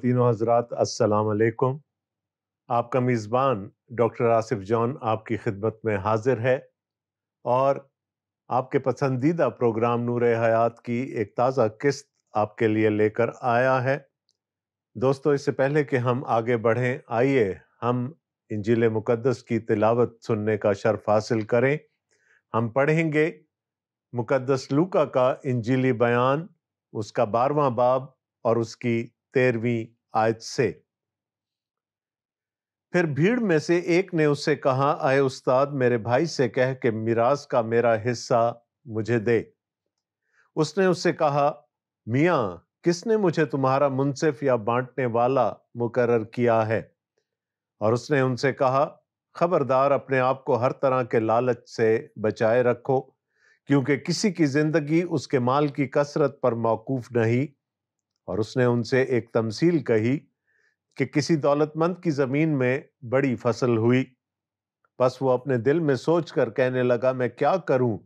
خواتین و حضرات السلام علیکم۔ آپ کا میزبان ڈاکٹر آصف جون آپ کی خدمت میں حاضر ہے اور آپ کے پسندیدہ پروگرام نور حیات کی ایک تازہ قسط آپ کے لیے لے کر آیا ہے۔ دوستو، اس سے پہلے کہ ہم آگے بڑھیں، آئیے ہم انجیل مقدس کی تلاوت سننے کا شرف حاصل کریں۔ ہم پڑھیں گے مقدس لوکا کا انجیلی بیان، اس کا 12واں باب اور اس کی 13ویں آیت سے۔ پھر بھیڑ میں سے ایک نے اس سے کہا، اے استاد، میرے بھائی سے کہہ کہ میراث کا میرا حصہ مجھے دے۔ اس نے اس سے کہا، میاں، کس نے مجھے تمہارا منصف یا بانٹنے والا مقرر کیا ہے؟ اور اس نے ان سے کہا، خبردار، اپنے آپ کو ہر طرح کے لالچ سے بچائے رکھو، کیونکہ کسی کی زندگی اس کے مال کی کثرت پر موقوف نہیں۔ اور اس نے ان سے ایک تمثیل کہی کہ کسی دولت مند کی زمین میں بڑی فصل ہوئی۔ بس وہ اپنے دل میں سوچ کر کہنے لگا، میں کیا کروں،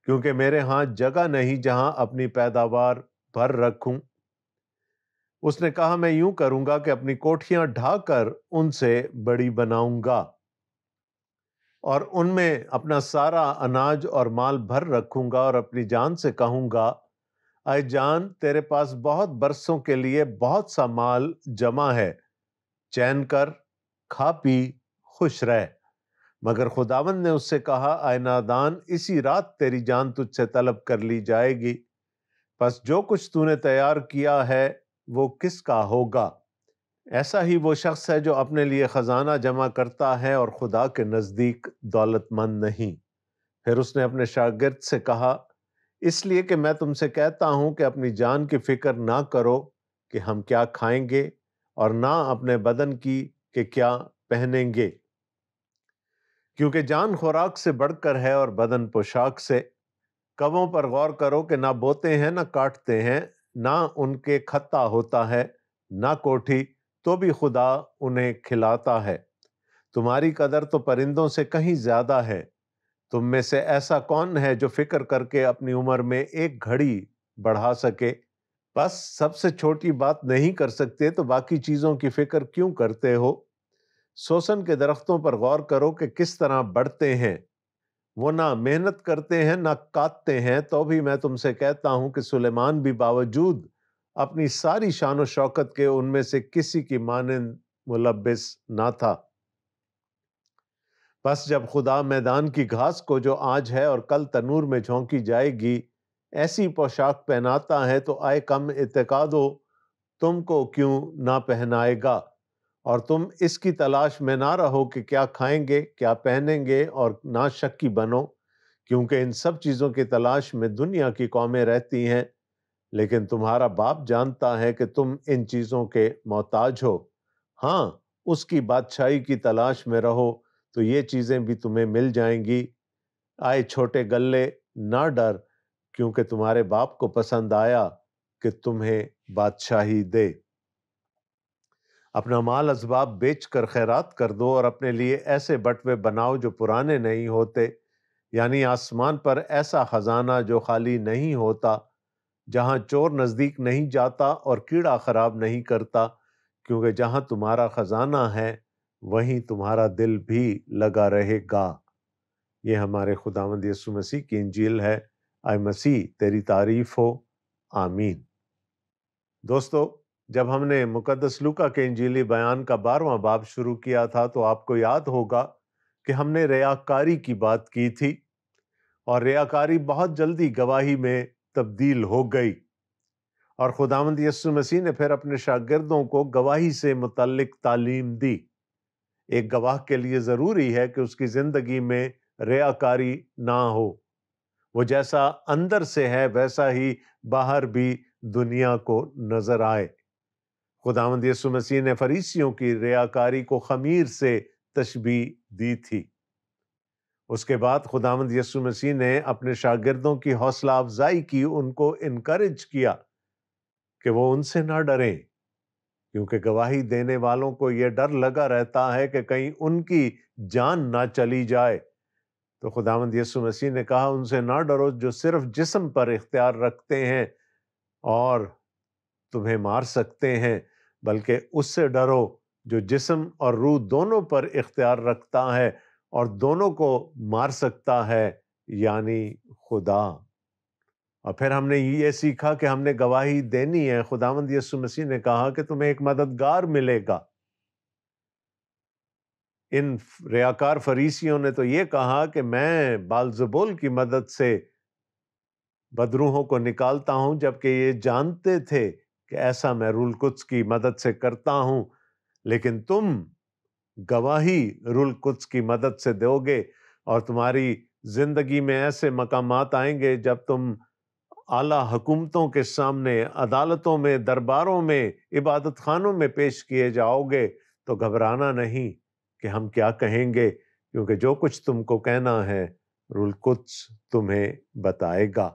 کیونکہ میرے ہاں جگہ نہیں جہاں اپنی پیداوار بھر رکھوں۔ اس نے کہا، میں یوں کروں گا کہ اپنی کوٹھیاں ڈھا کر ان سے بڑی بناؤں گا اور ان میں اپنا سارا اناج اور مال بھر رکھوں گا، اور اپنی جان سے کہوں گا، اے جان، تیرے پاس بہت برسوں کے لیے بہت سا مال جمع ہے، چین کر، کھا پی، خوش رہ۔ مگر خداوند نے اس سے کہا، اے نادان، اسی رات تیری جان تجھ سے طلب کر لی جائے گی، پس جو کچھ تو نے تیار کیا ہے وہ کس کا ہوگا؟ ایسا ہی وہ شخص ہے جو اپنے لیے خزانہ جمع کرتا ہے اور خدا کے نزدیک دولت مند نہیں۔ پھر اس نے اپنے شاگرد سے کہا، اس لیے کہ میں تم سے کہتا ہوں کہ اپنی جان کی فکر نہ کرو کہ ہم کیا کھائیں گے، اور نہ اپنے بدن کی کہ کیا پہنیں گے، کیونکہ جان خوراک سے بڑھ کر ہے اور بدن پوشاک سے۔ کووں پر غور کرو کہ نہ بوتے ہیں نہ کاٹتے ہیں، نہ ان کے کھتا ہوتا ہے، نہ کوٹھی، تو بھی خدا انہیں کھلاتا ہے۔ تمہاری قدر تو پرندوں سے کہیں زیادہ ہے۔ تم میں سے ایسا کون ہے جو فکر کر کے اپنی عمر میں ایک گھڑی بڑھا سکے؟ بس سب سے چھوٹی بات نہیں کر سکتے تو باقی چیزوں کی فکر کیوں کرتے ہو؟ سوسن کے درختوں پر غور کرو کہ کس طرح بڑھتے ہیں، وہ نہ محنت کرتے ہیں نہ کاٹتے ہیں، تو بھی میں تم سے کہتا ہوں کہ سلیمان بھی باوجود اپنی ساری شان و شوکت کے ان میں سے کسی کی مانند ملبس نہ تھا۔ بس جب خدا میدان کی گھاس کو جو آج ہے اور کل تنور میں جھونکی جائے گی ایسی پوشاک پہناتا ہے، تو اے کم اعتقادو، تم کو کیوں نہ پہنائے گا؟ اور تم اس کی تلاش میں نہ رہو کہ کیا کھائیں گے، کیا پہنیں گے، اور نہ شکی بنو، کیونکہ ان سب چیزوں کی تلاش میں دنیا کی قومیں رہتی ہیں، لیکن تمہارا باپ جانتا ہے کہ تم ان چیزوں کے محتاج ہو۔ ہاں، اس کی بادشاہی کی تلاش میں رہو تو یہ چیزیں بھی تمہیں مل جائیں گی۔ آئے چھوٹے گلے، نہ ڈر، کیونکہ تمہارے باپ کو پسند آیا کہ تمہیں بادشاہی دے۔ اپنا مال اسباب بیچ کر خیرات کر دو، اور اپنے لیے ایسے بٹوے بناؤ جو پرانے نہیں ہوتے، یعنی آسمان پر ایسا خزانہ جو خالی نہیں ہوتا، جہاں چور نزدیک نہیں جاتا اور کیڑا خراب نہیں کرتا، کیونکہ جہاں تمہارا خزانہ ہے وہیں تمہارا دل بھی لگا رہے گا۔ یہ ہمارے خداوند یسوع مسیح کی انجیل ہے۔ اے مسیح، تیری تعریف ہو، آمین۔ دوستو، جب ہم نے مقدس لوکا کے انجیلی بیان کا 12واں باب شروع کیا تھا تو آپ کو یاد ہوگا کہ ہم نے ریاکاری کی بات کی تھی، اور ریاکاری بہت جلدی گواہی میں تبدیل ہو گئی، اور خداوند یسوع مسیح نے پھر اپنے شاگردوں کو گواہی سے متعلق تعلیم دی۔ ایک گواہ کے لیے ضروری ہے کہ اس کی زندگی میں ریاکاری نہ ہو۔ وہ جیسا اندر سے ہے ویسا ہی باہر بھی دنیا کو نظر آئے۔ خداوند یسوع مسیح نے فریسیوں کی ریاکاری کو خمیر سے تشبیہ دی تھی۔ اس کے بعد خداوند یسوع مسیح نے اپنے شاگردوں کی حوصلہ افزائی کی، ان کو انکریج کیا کہ وہ ان سے نہ ڈریں، کیونکہ گواہی دینے والوں کو یہ ڈر لگا رہتا ہے کہ کہیں ان کی جان نہ چلی جائے۔ تو خداوند یسوع مسیح نے کہا، ان سے نہ ڈرو جو صرف جسم پر اختیار رکھتے ہیں اور تمہیں مار سکتے ہیں، بلکہ اس سے ڈرو جو جسم اور روح دونوں پر اختیار رکھتا ہے اور دونوں کو مار سکتا ہے، یعنی خدا۔ اور پھر ہم نے یہ سیکھا کہ ہم نے گواہی دینی ہے۔ خداوند یسوع مسیح نے کہا کہ تمہیں ایک مددگار ملے گا۔ ان ریاکار فریسیوں نے تو یہ کہا کہ میں بالزبول کی مدد سے بدروحوں کو نکالتا ہوں، جبکہ یہ جانتے تھے کہ ایسا میں روح القدس کی مدد سے کرتا ہوں۔ لیکن تم گواہی روح القدس کی مدد سے دو گے، اور تمہاری زندگی میں ایسے مقامات آئیں گے جب تم اعلیٰ حکومتوں کے سامنے، عدالتوں میں، درباروں میں، عبادت خانوں میں پیش کیے جاؤ گے، تو گھبرانا نہیں کہ ہم کیا کہیں گے، کیونکہ جو کچھ تم کو کہنا ہے روح القدس تمہیں بتائے گا۔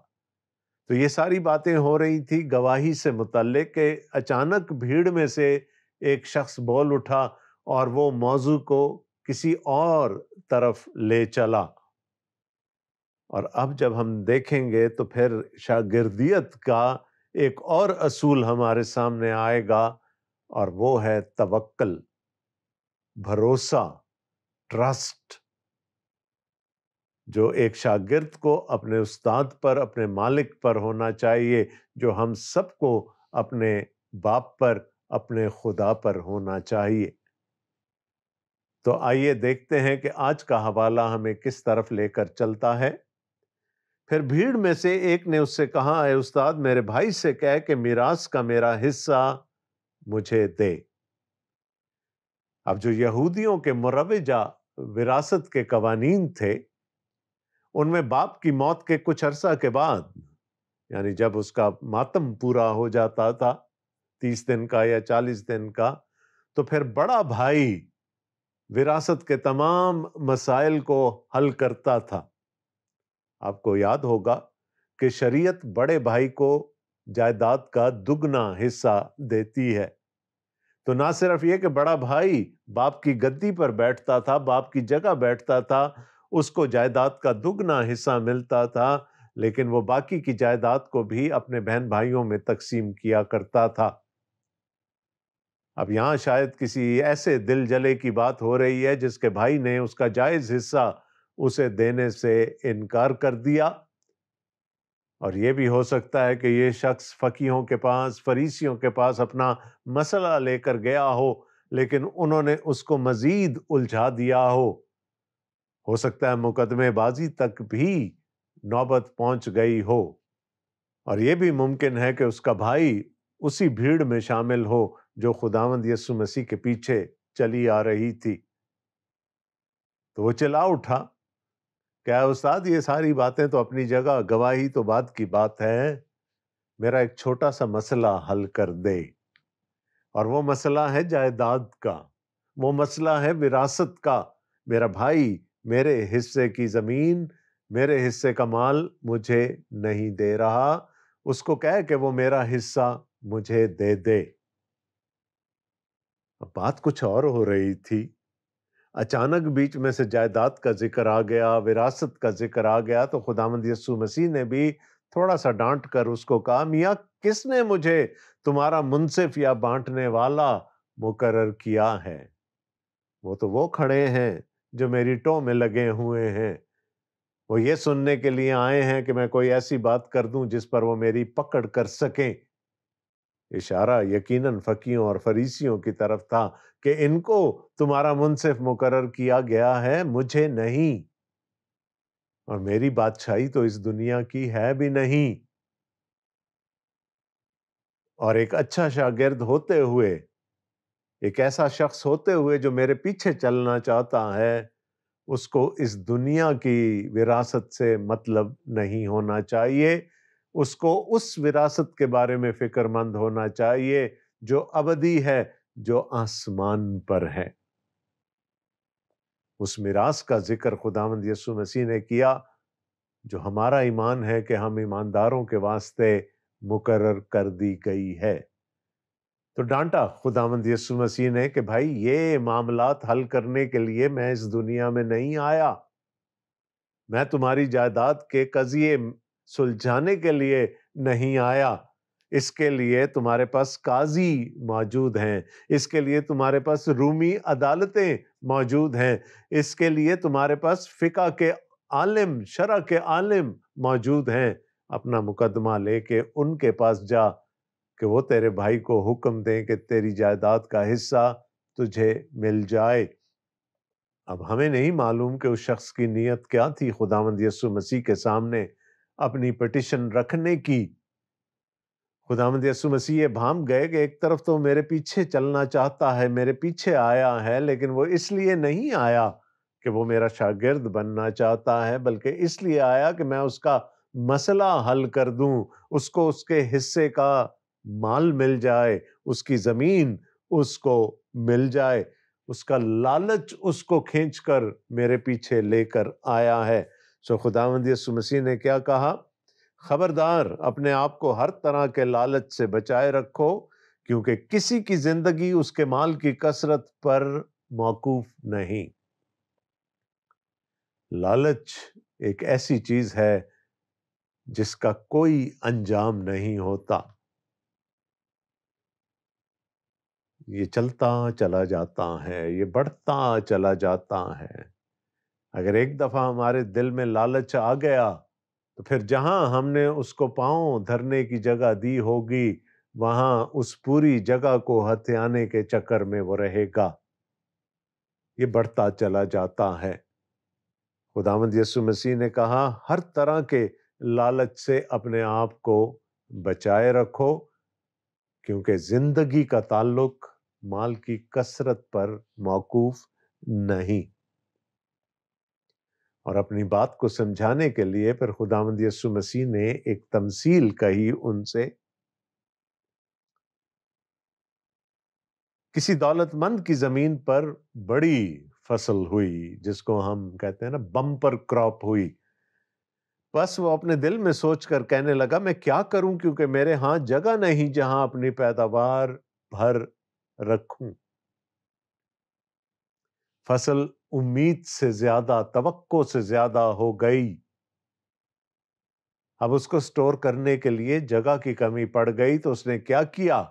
تو یہ ساری باتیں ہو رہی تھی گواہی سے متعلق کہ اچانک بھیڑ میں سے ایک شخص بول اٹھا اور وہ موضوع کو کسی اور طرف لے چلا۔ اور اب جب ہم دیکھیں گے تو پھر شاگردیت کا ایک اور اصول ہمارے سامنے آئے گا، اور وہ ہے توکل، بھروسہ، ٹرسٹ، جو ایک شاگرد کو اپنے استاد پر، اپنے مالک پر ہونا چاہیے، جو ہم سب کو اپنے باپ پر، اپنے خدا پر ہونا چاہیے۔ تو آئیے دیکھتے ہیں کہ آج کا حوالہ ہمیں کس طرف لے کر چلتا ہے۔ پھر بھیڑ میں سے ایک نے اس سے کہا، اے استاد، میرے بھائی سے کہہ کہ میراث کا میرا حصہ مجھے دے۔ اب جو یہودیوں کے مروجہ وراثت کے قوانین تھے، ان میں باپ کی موت کے کچھ عرصہ کے بعد، یعنی جب اس کا ماتم پورا ہو جاتا تھا 30 دن کا یا 40 دن کا، تو پھر بڑا بھائی وراثت کے تمام مسائل کو حل کرتا تھا۔ آپ کو یاد ہوگا کہ شریعت بڑے بھائی کو جائیداد کا دگنا حصہ دیتی ہے۔ تو نہ صرف یہ کہ بڑا بھائی باپ کی گدی پر بیٹھتا تھا، باپ کی جگہ بیٹھتا تھا، اس کو جائیداد کا دگنا حصہ ملتا تھا، لیکن وہ باقی کی جائیداد کو بھی اپنے بہن بھائیوں میں تقسیم کیا کرتا تھا۔ اب یہاں شاید کسی ایسے دل جلے کی بات ہو رہی ہے جس کے بھائی نے اس کا جائز حصہ اسے دینے سے انکار کر دیا، اور یہ بھی ہو سکتا ہے کہ یہ شخص فقیہوں کے پاس، فریسیوں کے پاس اپنا مسئلہ لے کر گیا ہو، لیکن انہوں نے اس کو مزید الجھا دیا ہو سکتا ہے مقدمے بازی تک بھی نوبت پہنچ گئی ہو، اور یہ بھی ممکن ہے کہ اس کا بھائی اسی بھیڑ میں شامل ہو جو خداوند یسوع مسیح کے پیچھے چلی آ رہی تھی۔ تو وہ چلا اٹھا، کیا استاد یہ ساری باتیں تو اپنی جگہ، گواہی تو بعد کی بات ہے، میرا ایک چھوٹا سا مسئلہ حل کر دے۔ اور وہ مسئلہ ہے جائیداد کا، وہ مسئلہ ہے وراثت کا۔ میرا بھائی میرے حصے کی زمین، میرے حصے کا مال مجھے نہیں دے رہا، اس کو کہہ کہ وہ میرا حصہ مجھے دے دے۔ اب بات کچھ اور ہو رہی تھی۔ اچانک بیچ میں سے جائیداد کا ذکر آ گیا، وراثت کا ذکر آ گیا، تو خداوند یسوع مسیح نے بھی تھوڑا سا ڈانٹ کر اس کو کہا، میاں کس نے مجھے تمہارا منصف یا بانٹنے والا مقرر کیا ہے؟ وہ تو وہ کھڑے ہیں جو میری ٹو میں لگے ہوئے ہیں، وہ یہ سننے کے لیے آئے ہیں کہ میں کوئی ایسی بات کر دوں جس پر وہ میری پکڑ کر سکیں۔ اشارہ یقیناً فقیہوں اور فریسیوں کی طرف تھا کہ ان کو تمہارا منصف مقرر کیا گیا ہے، مجھے نہیں، اور میری بادشاہی تو اس دنیا کی ہے بھی نہیں۔ اور ایک اچھا شاگرد ہوتے ہوئے، ایک ایسا شخص ہوتے ہوئے جو میرے پیچھے چلنا چاہتا ہے، اس کو اس دنیا کی وراثت سے مطلب نہیں ہونا چاہیے، اس کو اس وراثت کے بارے میں فکر مند ہونا چاہیے جو ابدی ہے، جو آسمان پر ہے۔ اس میراث کا ذکر خداوند یسوع مسیح نے کیا جو ہمارا ایمان ہے کہ ہم ایمانداروں کے واسطے مقرر کر دی گئی ہے۔ تو ڈانٹا خداوند یسوع مسیح نے کہ بھائی یہ معاملات حل کرنے کے لیے میں اس دنیا میں نہیں آیا، میں تمہاری جائیداد کے قضیے سلجھانے کے لیے نہیں آیا، اس کے لیے تمہارے پاس قاضی موجود ہیں، اس کے لیے تمہارے پاس رومی عدالتیں موجود ہیں، اس کے لیے تمہارے پاس فقہ کے عالم، شرع کے عالم موجود ہیں۔ اپنا مقدمہ لے کے ان کے پاس جا کہ وہ تیرے بھائی کو حکم دیں کہ تیری جائیداد کا حصہ تجھے مل جائے۔ اب ہمیں نہیں معلوم کہ اس شخص کی نیت کیا تھی خداوند یسوع مسیح کے سامنے اپنی پٹیشن رکھنے کی۔ خداوند یسوع مسیح یہ بھانپ گئے کہ ایک طرف تو میرے پیچھے چلنا چاہتا ہے، میرے پیچھے آیا ہے، لیکن وہ اس لیے نہیں آیا کہ وہ میرا شاگرد بننا چاہتا ہے، بلکہ اس لیے آیا کہ میں اس کا مسئلہ حل کر دوں، اس کو اس کے حصے کا مال مل جائے، اس کی زمین اس کو مل جائے، اس کا لالچ اس کو کھینچ کر میرے پیچھے لے کر آیا ہے۔ سو خداوند یسوع مسیح نے کیا کہا؟ خبردار، اپنے آپ کو ہر طرح کے لالچ سے بچائے رکھو، کیونکہ کسی کی زندگی اس کے مال کی کثرت پر موقوف نہیں۔ لالچ ایک ایسی چیز ہے جس کا کوئی انجام نہیں ہوتا، یہ چلتا چلا جاتا ہے، یہ بڑھتا چلا جاتا ہے۔ اگر ایک دفعہ ہمارے دل میں لالچ آ گیا تو پھر جہاں ہم نے اس کو پاؤں دھرنے کی جگہ دی ہوگی، وہاں اس پوری جگہ کو ہتھیانے کے چکر میں وہ رہے گا۔ یہ بڑھتا چلا جاتا ہے۔ خداوند یسوع مسیح نے کہا ہر طرح کے لالچ سے اپنے آپ کو بچائے رکھو، کیونکہ زندگی کا تعلق مال کی کثرت پر موقوف نہیں۔ اور اپنی بات کو سمجھانے کے لیے پھر خداوند یسوع مسیح نے ایک تمثیل کہی ان سے۔ کسی دولت مند کی زمین پر بڑی فصل ہوئی، جس کو ہم کہتے ہیں نا بمپر کراپ ہوئی۔ بس وہ اپنے دل میں سوچ کر کہنے لگا میں کیا کروں، کیونکہ میرے ہاں جگہ نہیں جہاں اپنی پیداوار بھر رکھوں۔ فصل امید سے زیادہ، توقع سے زیادہ ہو گئی۔ اب اس کو سٹور کرنے کے لیے جگہ کی کمی پڑ گئی، تو اس نے کیا کیا؟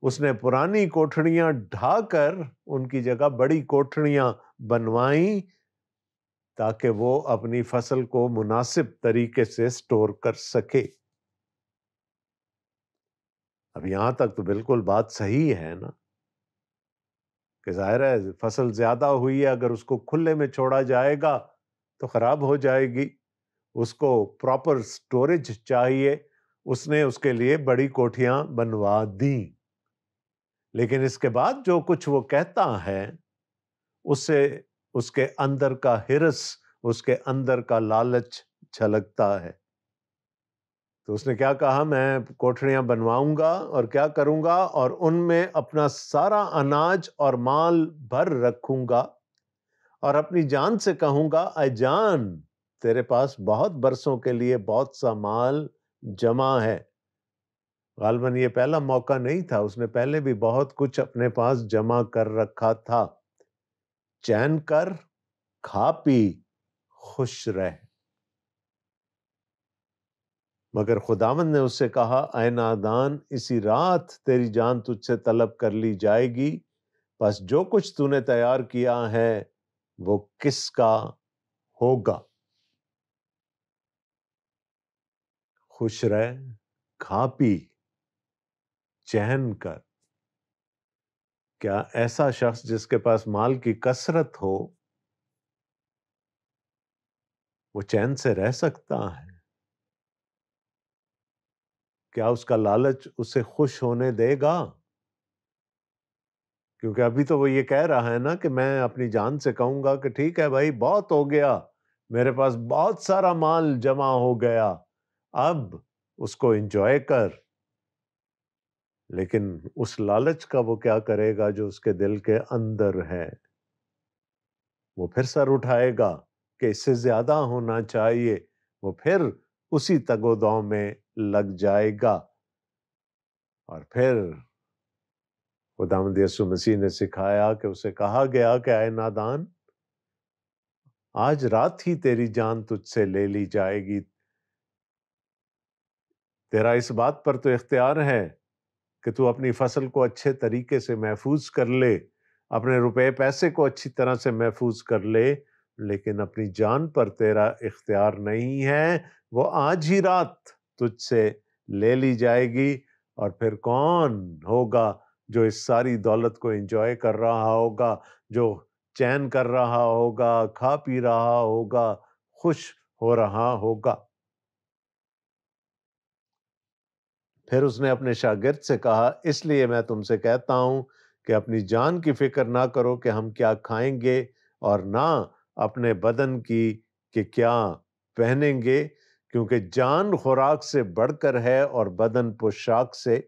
اس نے پرانی کوٹھڑیاں ڈھا کر ان کی جگہ بڑی کوٹھڑیاں بنوائیں، تاکہ وہ اپنی فصل کو مناسب طریقے سے سٹور کر سکے۔ اب یہاں تک تو بالکل بات صحیح ہے نا، کہ ظاہر ہے فصل زیادہ ہوئی ہے، اگر اس کو کھلے میں چھوڑا جائے گا تو خراب ہو جائے گی، اس کو پراپر سٹوریج چاہیے۔ اس نے اس کے لیے بڑی کوٹھیاں بنوا دیں، لیکن اس کے بعد جو کچھ وہ کہتا ہے اس سے اس کے اندر کا ہرس، اس کے اندر کا لالچ چھلکتا ہے۔ تو اس نے کیا کہا؟ میں کوٹھڑیاں بنواؤں گا اور کیا کروں گا، اور ان میں اپنا سارا اناج اور مال بھر رکھوں گا، اور اپنی جان سے کہوں گا اے جان، تیرے پاس بہت برسوں کے لیے بہت سا مال جمع ہے۔ غالباً یہ پہلا موقع نہیں تھا، اس نے پہلے بھی بہت کچھ اپنے پاس جمع کر رکھا تھا۔ چین کر، کھا پی، خوش رہ۔ مگر خداوند نے اس سے کہا اے نادان، اسی رات تیری جان تجھ سے طلب کر لی جائے گی، بس جو کچھ تو نے تیار کیا ہے وہ کس کا ہوگا؟ خوش رہ، کھا پی، چین کر۔ کیا ایسا شخص جس کے پاس مال کی کثرت ہو وہ چین سے رہ سکتا ہے؟ کیا اس کا لالچ اسے خوش ہونے دے گا؟ کیونکہ ابھی تو وہ یہ کہہ رہا ہے نا کہ میں اپنی جان سے کہوں گا کہ ٹھیک ہے بھائی، بہت ہو گیا، میرے پاس بہت سارا مال جمع ہو گیا، اب اس کو انجوائے کر۔ لیکن اس لالچ کا وہ کیا کرے گا جو اس کے دل کے اندر ہے؟ وہ پھر سر اٹھائے گا کہ اس سے زیادہ ہونا چاہیے، وہ پھر اسی تگ و دو میں لگ جائے گا۔ اور پھر خداوند یسوع مسیح نے سکھایا کہ اسے کہا گیا کہ اے نادان، آج رات ہی تیری جان تجھ سے لے لی جائے گی، تیرا اس بات پر تو اختیار ہے کہ تو اپنی فصل کو اچھے طریقے سے محفوظ کر لے، اپنے روپے پیسے کو اچھی طرح سے محفوظ کر لے، لیکن اپنی جان پر تیرا اختیار نہیں ہے، وہ آج ہی رات تجھ سے لے لی جائے گی، اور پھر کون ہوگا جو اس ساری دولت کو انجوائے کر رہا ہوگا، جو چین کر رہا ہوگا، کھا پی رہا ہوگا، خوش ہو رہا ہوگا؟ پھر اس نے اپنے شاگرد سے کہا، اس لیے میں تم سے کہتا ہوں کہ اپنی جان کی فکر نہ کرو کہ ہم کیا کھائیں گے، اور نہ اپنے بدن کی کہ کیا پہنیں گے، کیونکہ جان خوراک سے بڑھ کر ہے اور بدن پوشاک سے۔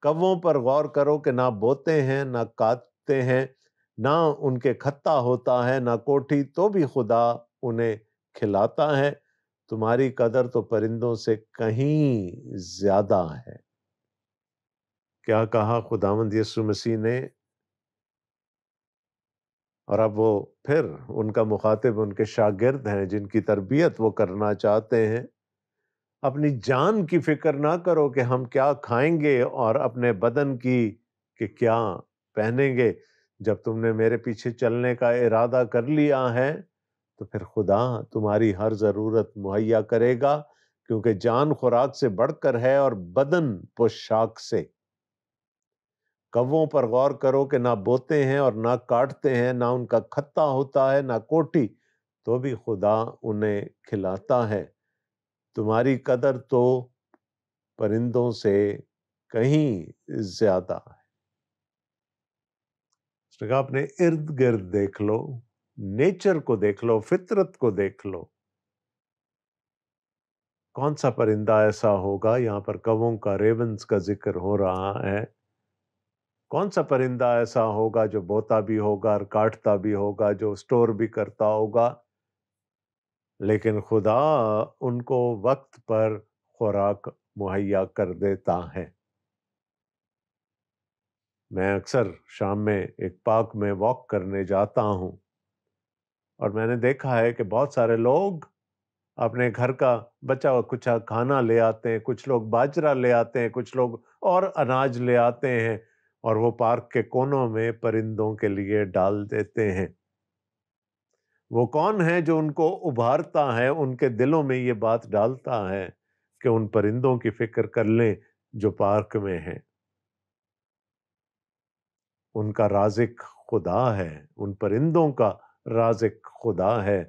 کووں پر غور کرو کہ نہ بوتے ہیں نہ کاٹتے ہیں، نہ ان کے کھتا ہوتا ہے نہ کوٹھی، تو بھی خدا انہیں کھلاتا ہے، تمہاری قدر تو پرندوں سے کہیں زیادہ ہے۔ کیا کہا خداوند یسوع مسیح نے؟ اور اب وہ پھر ان کا مخاطب ان کے شاگرد ہیں جن کی تربیت وہ کرنا چاہتے ہیں۔ اپنی جان کی فکر نہ کرو کہ ہم کیا کھائیں گے، اور اپنے بدن کی کہ کیا پہنیں گے۔ جب تم نے میرے پیچھے چلنے کا ارادہ کر لیا ہے تو پھر خدا تمہاری ہر ضرورت مہیا کرے گا، کیونکہ جان خوراک سے بڑھ کر ہے اور بدن پوشاک سے۔ کووں پر غور کرو کہ نہ بوتے ہیں اور نہ کاٹتے ہیں، نہ ان کا کھتا ہوتا ہے نہ کوٹھی، تو بھی خدا انہیں کھلاتا ہے، تمہاری قدر تو پرندوں سے کہیں زیادہ ہے۔ اس نے کہا اپنے ارد گرد دیکھ لو، نیچر کو دیکھ لو، فطرت کو دیکھ لو، کون سا پرندہ ایسا ہوگا؟ یہاں پر کووں کا، ریونز کا ذکر ہو رہا ہے۔ کون سا پرندہ ایسا ہوگا جو بوتا بھی ہوگا اور کاٹتا بھی ہوگا، جو سٹور بھی کرتا ہوگا؟ لیکن خدا ان کو وقت پر خوراک مہیا کر دیتا ہے۔ میں اکثر شام میں ایک پارک میں واک کرنے جاتا ہوں، اور میں نے دیکھا ہے کہ بہت سارے لوگ اپنے گھر کا بچا ہوا کچھ کھانا لے آتے ہیں، کچھ لوگ باجرہ لے آتے ہیں، کچھ لوگ اور اناج لے آتے ہیں، اور وہ پارک کے کونوں میں پرندوں کے لیے ڈال دیتے ہیں۔ وہ کون ہے جو ان کو ابھارتا ہے، ان کے دلوں میں یہ بات ڈالتا ہے کہ ان پرندوں کی فکر کر لیں جو پارک میں ہیں؟ ان کا رازق خدا ہے، ان پرندوں کا رازق خدا ہے،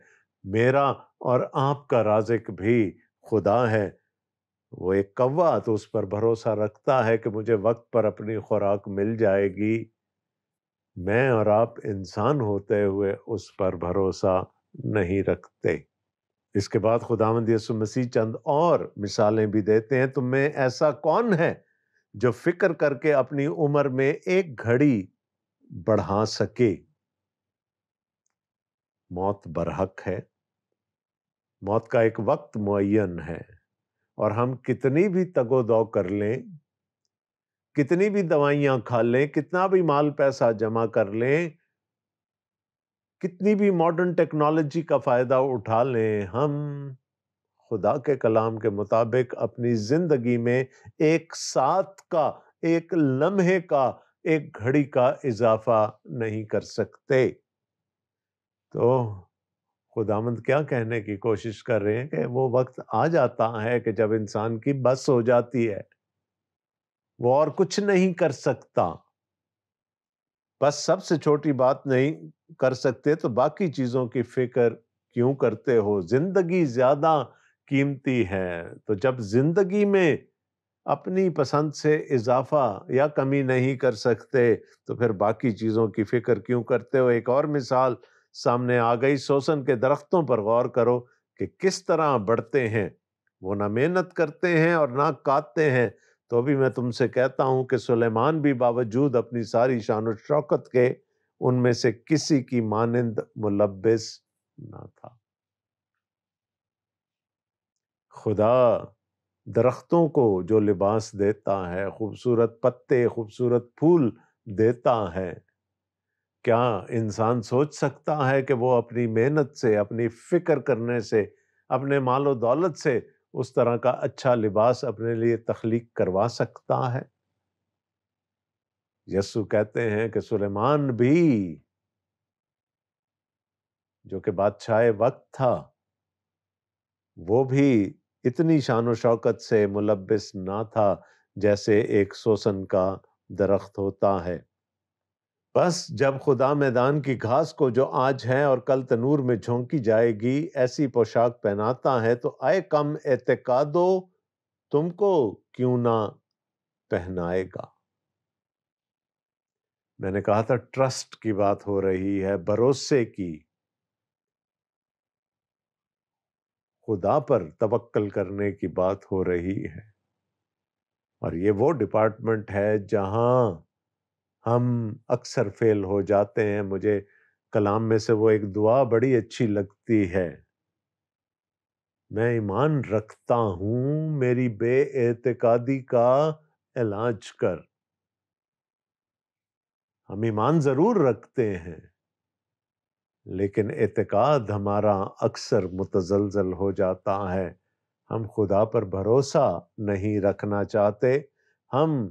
میرا اور آپ کا رازق بھی خدا ہے۔ وہ ایک کوا تو اس پر بھروسہ رکھتا ہے کہ مجھے وقت پر اپنی خوراک مل جائے گی، میں اور آپ انسان ہوتے ہوئے اس پر بھروسہ نہیں رکھتے۔ اس کے بعد خداوند یسوع مسیح چند اور مثالیں بھی دیتے ہیں۔ تم میں ایسا کون ہے جو فکر کر کے اپنی عمر میں ایک گھڑی بڑھا سکے؟ موت برحق ہے، موت کا ایک وقت معین ہے، اور ہم کتنی بھی تگ و دو کر لیں، کتنی بھی دوائیاں کھا لیں، کتنا بھی مال پیسہ جمع کر لیں، کتنی بھی ماڈرن ٹیکنالوجی کا فائدہ اٹھا لیں، ہم خدا کے کلام کے مطابق اپنی زندگی میں ایک ساتھ کا، ایک لمحے کا، ایک گھڑی کا اضافہ نہیں کر سکتے۔ تو خداوند کیا کہنے کی کوشش کر رہے ہیں کہ وہ وقت آ جاتا ہے کہ جب انسان کی بس ہو جاتی ہے، وہ اور کچھ نہیں کر سکتا، بس سب سے چھوٹی بات نہیں کر سکتے تو باقی چیزوں کی فکر کیوں کرتے ہو؟ زندگی زیادہ قیمتی ہے، تو جب زندگی میں اپنی پسند سے اضافہ یا کمی نہیں کر سکتے تو پھر باقی چیزوں کی فکر کیوں کرتے ہو؟ ایک اور مثال سامنے آ گئی، سوسن کے درختوں پر غور کرو کہ کس طرح بڑھتے ہیں، وہ نہ محنت کرتے ہیں اور نہ کاٹتے ہیں، تو بھی میں تم سے کہتا ہوں کہ سلیمان بھی باوجود اپنی ساری شان و شوکت کے ان میں سے کسی کی مانند ملبس نہ تھا۔ خدا درختوں کو جو لباس دیتا ہے، خوبصورت پتے، خوبصورت پھول دیتا ہے، کیا انسان سوچ سکتا ہے کہ وہ اپنی محنت سے، اپنی فکر کرنے سے، اپنے مال و دولت سے اس طرح کا اچھا لباس اپنے لیے تخلیق کروا سکتا ہے؟ یسوع کہتے ہیں کہ سلیمان بھی جو کہ بادشاہ وقت تھا، وہ بھی اتنی شان و شوکت سے ملبس نہ تھا جیسے ایک سوسن کا درخت ہوتا ہے۔ بس جب خدا میدان کی گھاس کو جو آج ہے اور کل تنور میں جھونکی جائے گی ایسی پوشاک پہناتا ہے تو اے کم اعتقادو، تم کو کیوں نہ پہنائے گا۔ میں نے کہا تھا ٹرسٹ کی بات ہو رہی ہے، بھروسے کی، خدا پر توکل کرنے کی بات ہو رہی ہے۔ اور یہ وہ ڈپارٹمنٹ ہے جہاں ہم اکثر فیل ہو جاتے ہیں۔ مجھے کلام میں سے وہ ایک دعا بڑی اچھی لگتی ہے، میں ایمان رکھتا ہوں میری بے اعتقادی کا علاج کر۔ ہم ایمان ضرور رکھتے ہیں لیکن اعتقاد ہمارا اکثر متزلزل ہو جاتا ہے۔ ہم خدا پر بھروسہ نہیں رکھنا چاہتے، ہم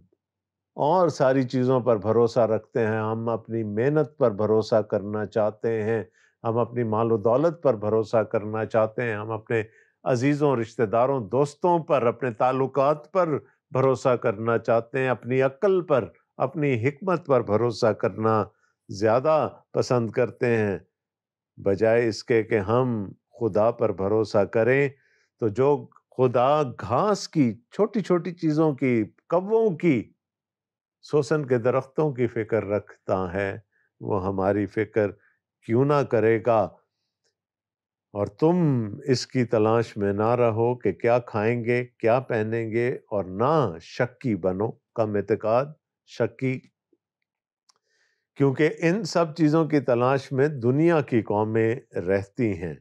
اور ساری چیزوں پر بھروسہ رکھتے ہیں۔ ہم اپنی محنت پر بھروسہ کرنا چاہتے ہیں، ہم اپنی مال و دولت پر بھروسہ کرنا چاہتے ہیں، ہم اپنے عزیزوں، رشتہ داروں، دوستوں پر، اپنے تعلقات پر بھروسہ کرنا چاہتے ہیں، اپنی عقل پر، اپنی حکمت پر بھروسہ کرنا زیادہ پسند کرتے ہیں، بجائے اس کے کہ ہم خدا پر بھروسہ کریں۔ تو جو خدا گھاس کی، چھوٹی چھوٹی چیزوں کی، کووں کی، سوسن کے درختوں کی فکر رکھتا ہے، وہ ہماری فکر کیوں نہ کرے گا۔ اور تم اس کی تلاش میں نہ رہو کہ کیا کھائیں گے، کیا پہنیں گے، اور نہ شکی بنو، کم اعتقاد، شکی، کیونکہ ان سب چیزوں کی تلاش میں دنیا کی قومیں رہتی ہیں،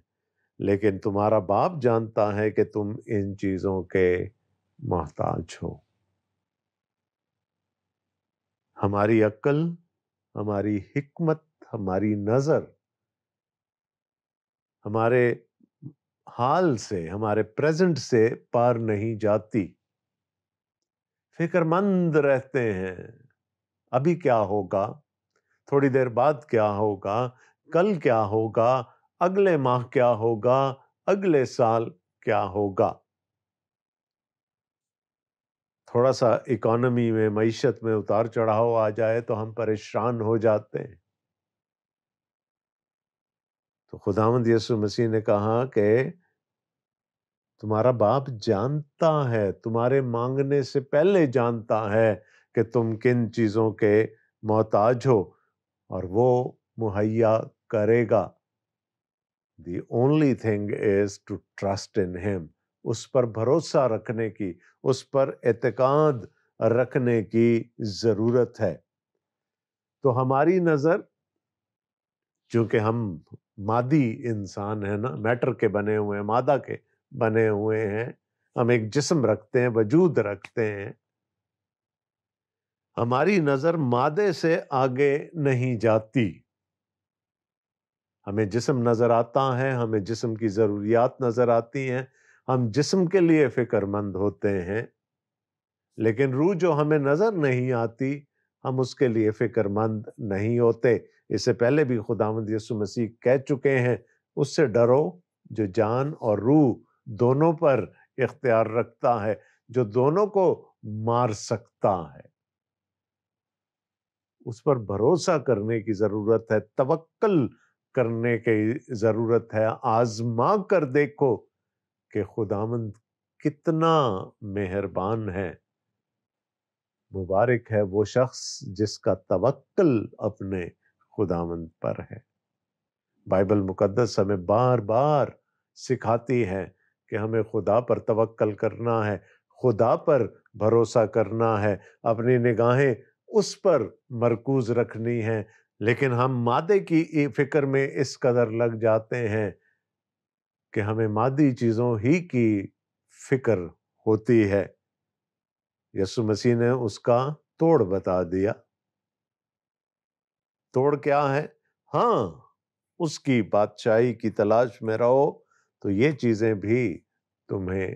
لیکن تمہارا باپ جانتا ہے کہ تم ان چیزوں کے محتاج ہو۔ ہماری عقل، ہماری حکمت، ہماری نظر ہمارے حال سے، ہمارے پریزنٹ سے پار نہیں جاتی۔ فکر مند رہتے ہیں، ابھی کیا ہوگا، تھوڑی دیر بعد کیا ہوگا، کل کیا ہوگا، اگلے ماہ کیا ہوگا، اگلے سال کیا ہوگا۔ تھوڑا سا اکانومی میں، معیشت میں اتار چڑھاؤ آ جائے تو ہم پریشان ہو جاتے ہیں۔ تو خداوند یسوع مسیح نے کہا کہ تمہارا باپ جانتا ہے، تمہارے مانگنے سے پہلے جانتا ہے کہ تم کن چیزوں کے محتاج ہو، اور وہ مہیا کرے گا۔ The only thing is to trust in him۔ اس پر بھروسہ رکھنے کی، اس پر اعتقاد رکھنے کی ضرورت ہے۔ تو ہماری نظر، چونکہ ہم مادی انسان ہیں نا، میٹر کے بنے ہوئے ہیں، مادہ کے بنے ہوئے ہیں، ہم ایک جسم رکھتے ہیں، وجود رکھتے ہیں، ہماری نظر مادے سے آگے نہیں جاتی۔ ہمیں جسم نظر آتا ہے، ہمیں جسم کی ضروریات نظر آتی ہیں، ہم جسم کے لیے فکر مند ہوتے ہیں، لیکن روح جو ہمیں نظر نہیں آتی، ہم اس کے لیے فکر مند نہیں ہوتے۔ اس سے پہلے بھی خداوند یسوع مسیح کہہ چکے ہیں، اس سے ڈرو جو جان اور روح دونوں پر اختیار رکھتا ہے، جو دونوں کو مار سکتا ہے۔ اس پر بھروسہ کرنے کی ضرورت ہے، توکل کرنے کی ضرورت ہے۔ آزما کر دیکھو کہ خداوند کتنا مہربان ہے۔ مبارک ہے وہ شخص جس کا توکل اپنے خداوند پر ہے۔ بائبل مقدس ہمیں بار بار سکھاتی ہے کہ ہمیں خدا پر توکل کرنا ہے، خدا پر بھروسہ کرنا ہے، اپنی نگاہیں اس پر مرکوز رکھنی ہے۔ لیکن ہم مادے کی فکر میں اس قدر لگ جاتے ہیں کہ ہمیں مادی چیزوں ہی کی فکر ہوتی ہے۔ یسوع مسیح نے اس کا توڑ بتا دیا۔ توڑ کیا ہے؟ ہاں، اس کی بادشاہی کی تلاش میں رہو تو یہ چیزیں بھی تمہیں